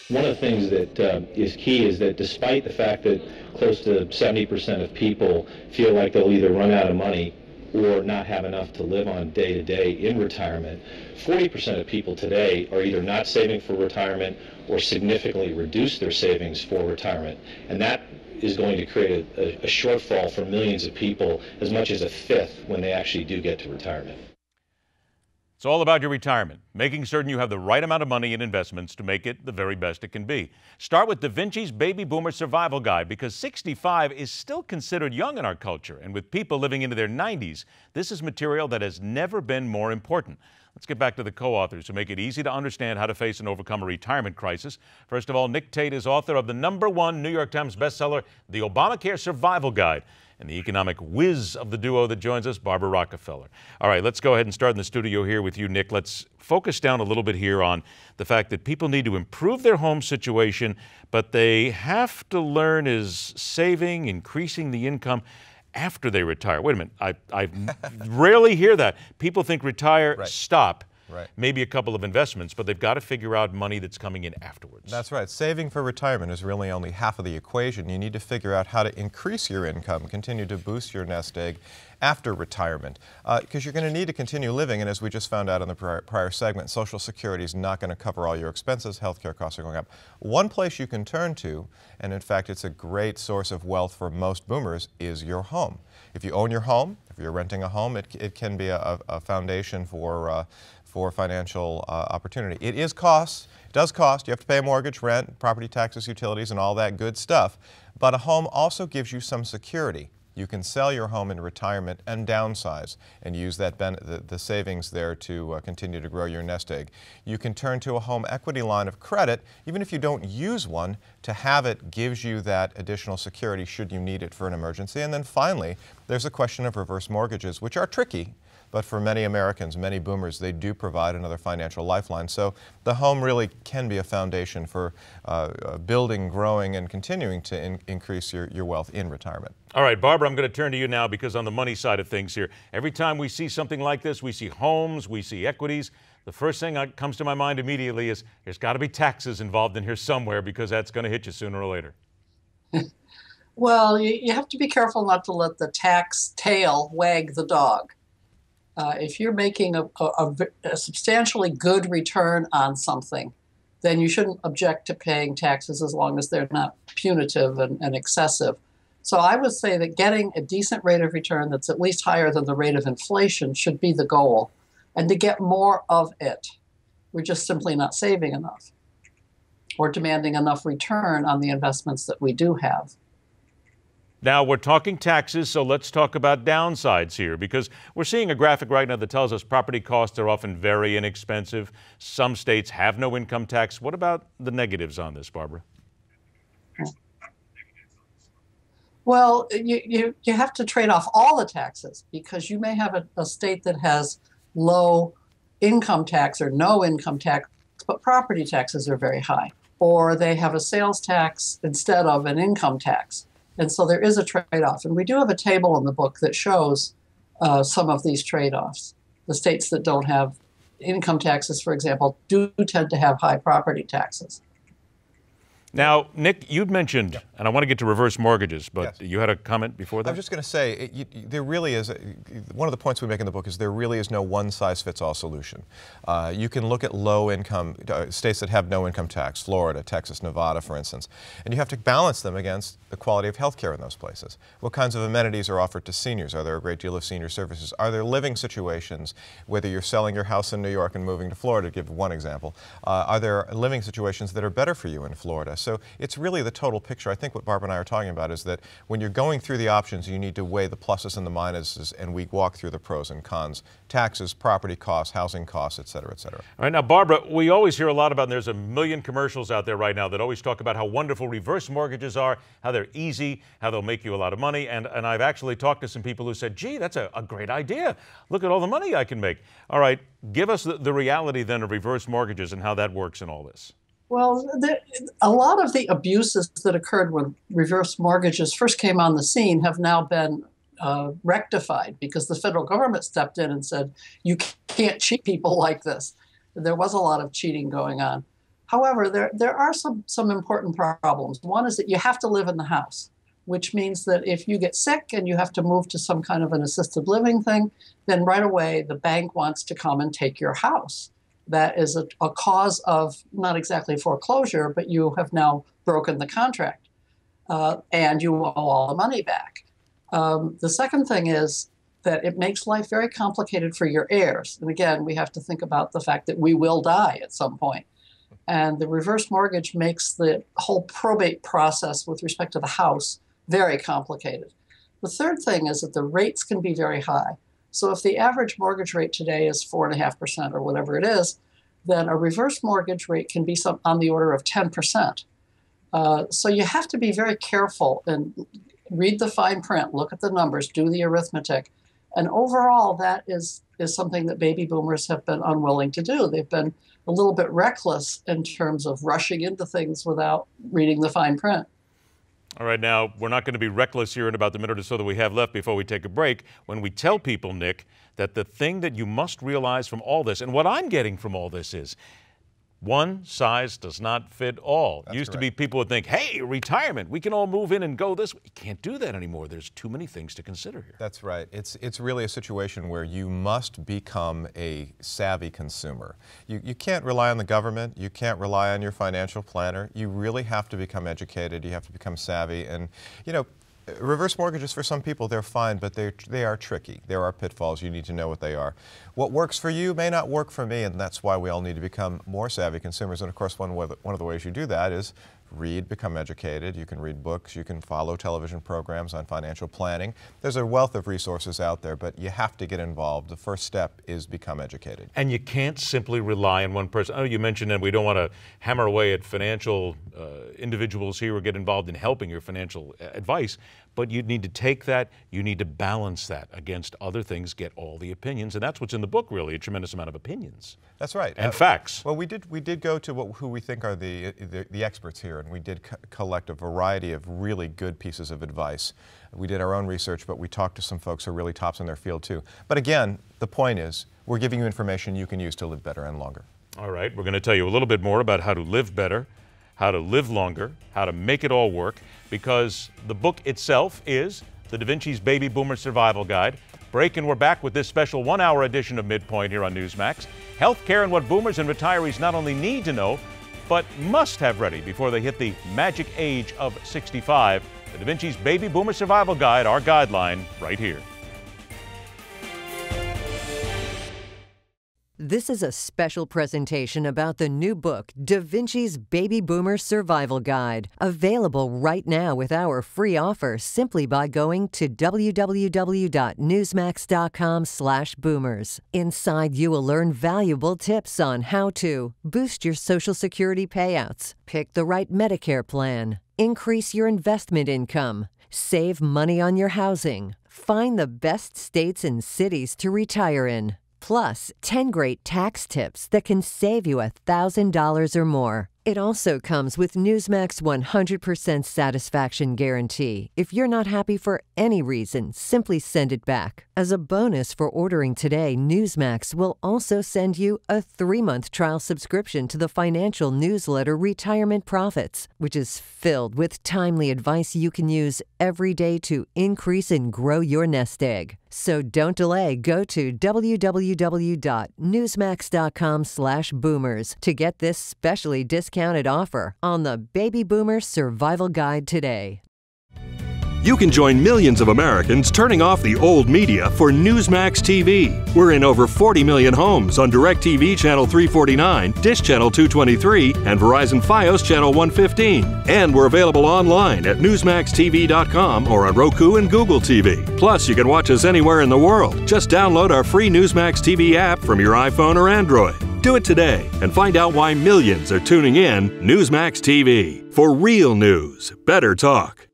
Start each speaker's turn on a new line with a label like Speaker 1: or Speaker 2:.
Speaker 1: One of the things that is key is that despite the fact that close to 70% of people feel like they'll either run out of money or not have enough to live on day to day in retirement, 40% of people today are either not saving for retirement or significantly reduce their savings for retirement. And that is going to create a shortfall for millions of people, as much as a fifth when they actually do get to retirement.
Speaker 2: It's all about your retirement, making certain you have the right amount of money in investments to make it the very best it can be. Start with Davinci's Baby Boomer Survival Guide, because 65 is still considered young in our culture, and with people living into their 90s, this is material that has never been more important. Let's get back to the co-authors who make it easy to understand how to face and overcome a retirement crisis. First of all, Nick Tate is author of the #1 New York Times bestseller, The Obamacare Survival Guide, and the economic whiz of the duo that joins us, Barbara Rockefeller. All right, let's go ahead and start in the studio here with you, Nick. Let's focus down a little bit here on the fact that people need to improve their home situation, but they have to learn is saving, increasing the income after they retire. Wait a minute, I rarely hear that. People think retire,
Speaker 3: Right.
Speaker 2: stop.
Speaker 3: Right.
Speaker 2: Maybe a couple of investments, but they've got to figure out money that's coming in afterwards.
Speaker 3: That's right. Saving for retirement is really only half of the equation. You need to figure out how to increase your income, continue to boost your nest egg after retirement, because you're going to need to continue living. And as we just found out in the prior segment, Social Security is not going to cover all your expenses. Healthcare costs are going up. One place you can turn to, and in fact it's a great source of wealth for most boomers, is your home. If you own your home, if you're renting a home, it can be a foundation for financial opportunity. It does cost. You have to pay a mortgage, rent, property taxes, utilities, and all that good stuff. But a home also gives you some security. You can sell your home in retirement and downsize and use the savings there to continue to grow your nest egg. You can turn to a home equity line of credit, even if you don't use one. To have it gives you that additional security should you need it for an emergency. And then finally, there's a question of reverse mortgages, which are tricky. But for many Americans, many boomers, they do provide another financial lifeline. So the home really can be a foundation for building, growing, and continuing to increase your wealth in retirement.
Speaker 2: All right, Barbara, I'm going to turn to you now, because on the money side of things here, every time we see something like this, we see homes, we see equities, the first thing that comes to my mind immediately is there's got to be taxes involved in here somewhere, because that's going to hit you sooner or later.
Speaker 4: Well, you have to be careful not to let the tax tail wag the dog. If you're making a substantially good return on something, then you shouldn't object to paying taxes as long as they're not punitive and excessive. So I would say that getting a decent rate of return that's at least higher than the rate of inflation should be the goal, and to get more of it. We're just simply not saving enough or demanding enough return on the investments that we do have.
Speaker 2: Now, we're talking taxes, so let's talk about downsides here, because we're seeing a graphic right now that tells us property costs are often very inexpensive. Some states have no income tax. What about the negatives on this, Barbara?
Speaker 4: Well, you have to trade off all the taxes, because you may have a state that has low income tax or no income tax, but property taxes are very high. Or they have a sales tax instead of an income tax. And so there is a trade-off. And we do have a table in the book that shows some of these trade-offs. The states that don't have income taxes, for example, do tend to have high property taxes.
Speaker 2: Now, Nick, you'd mentioned,
Speaker 3: Yep.
Speaker 2: and I want to get to reverse mortgages, but
Speaker 3: Yes.
Speaker 2: you had a comment before that?
Speaker 3: I was just going to say, there really is, one of the points we make in the book is there really is no one-size-fits-all solution. You can look at low-income states that have no income tax, Florida, Texas, Nevada, for instance, and you have to balance them against the quality of health care in those places. What kinds of amenities are offered to seniors? Are there a great deal of senior services? Are there living situations, whether you're selling your house in New York and moving to Florida, to give one example, are there living situations that are better for you in Florida? So it's really the total picture. I think what Barbara and I are talking about is that when you're going through the options, you need to weigh the pluses and the minuses, and we walk through the pros and cons. Taxes, property costs, housing costs, et cetera, et cetera.
Speaker 2: All right, now, Barbara, we always hear a lot about, and there's a million commercials out there right now that always talk about how wonderful reverse mortgages are, how they're easy, how they'll make you a lot of money. And I've actually talked to some people who said, gee, that's a great idea. Look at all the money I can make. All right, give us the reality then of reverse mortgages and how that works in all this.
Speaker 4: Well, a lot of the abuses that occurred when reverse mortgages first came on the scene have now been rectified, because the federal government stepped in and said, you can't cheat people like this. There was a lot of cheating going on. However, there are some important problems. One is that you have to live in the house, which means that if you get sick and you have to move to some kind of an assisted living thing, then right away the bank wants to come and take your house. That is a cause of not exactly foreclosure, but you have now broken the contract and you owe all the money back. The second thing is that it makes life very complicated for your heirs. And again, we have to think about the fact that we will die at some point. And the reverse mortgage makes the whole probate process with respect to the house very complicated. The third thing is that the rates can be very high. So if the average mortgage rate today is 4.5% or whatever it is, then a reverse mortgage rate can be on the order of 10%. So you have to be very careful and read the fine print, look at the numbers, do the arithmetic. And overall, that is something that baby boomers have been unwilling to do. They've been a little bit reckless in terms of rushing into things without reading the fine print.
Speaker 2: All right, now, we're not going to be reckless here in about the minute or so that we have left before we take a break when we tell people, Nick, that the thing that you must realize from all this, and what I'm getting from all this is, one size does not fit all.
Speaker 3: That's
Speaker 2: Used
Speaker 3: correct.
Speaker 2: to be people would think, hey, retirement, we can all move in and go this way. You can't do that anymore. There's too many things to consider here.
Speaker 3: That's right. It's really a situation where you must become a savvy consumer. You can't rely on the government. You can't rely on your financial planner. You really have to become educated. You have to become savvy. And, you know, reverse mortgages for some people, they're fine, but they are tricky. There are pitfalls. You need to know what they are. What works for you may not work for me, and that's why we all need to become more savvy consumers. And of course, one of the ways you do that is read, become educated. You can read books. You can follow television programs on financial planning. There's a wealth of resources out there, but you have to get involved. The first step is become educated.
Speaker 2: And you can't simply rely on one person. Oh, you mentioned that we don't want to hammer away at financial individuals here or get involved in helping your financial advice, but you need to take that, you need to balance that against other things, get all the opinions, and that's what's in the book, really, a tremendous amount of opinions.
Speaker 3: That's right.
Speaker 2: And facts.
Speaker 3: Well, we did go to who we think are the experts here, and we did collect a variety of really good pieces of advice. We did our own research, but we talked to some folks who are really tops in their field too. But again, the point is, we're giving you information you can use to live better and longer.
Speaker 2: All right, we're going to tell you a little bit more about how to live better, how to live longer, how to make it all work, because the book itself is the Davinci's Baby Boomer Survival Guide. Break, and we're back with this special one-hour edition of Midpoint here on Newsmax. Healthcare and what boomers and retirees not only need to know, but must have ready before they hit the magic age of 65. The Davinci's Baby Boomer Survival Guide, our guideline, right here.
Speaker 5: This is a special presentation about the new book, Davinci's Baby Boomer Survival Guide, available right now with our free offer simply by going to www.newsmax.com/boomers. Inside, you will learn valuable tips on how to boost your Social Security payouts, pick the right Medicare plan, increase your investment income, save money on your housing, find the best states and cities to retire in. Plus, 10 great tax tips that can save you $1,000 or more. It also comes with Newsmax 100% satisfaction guarantee. If you're not happy for any reason, simply send it back. As a bonus for ordering today, Newsmax will also send you a 3-month trial subscription to the financial newsletter Retirement Profits, which is filled with timely advice you can use every day to increase and grow your nest egg. So don't delay. Go to www.newsmax.com/boomers to get this specially discounted offer on the Baby Boomer Survival Guide today.
Speaker 6: You can join millions of Americans turning off the old media for Newsmax TV. We're in over 40 million homes on DirecTV Channel 349, Dish Channel 223, and Verizon Fios Channel 115. And we're available online at NewsmaxTV.com or on Roku and Google TV. Plus, you can watch us anywhere in the world. Just download our free Newsmax TV app from your iPhone or Android. Do it today and find out why millions are tuning in Newsmax TV. For real news, better talk.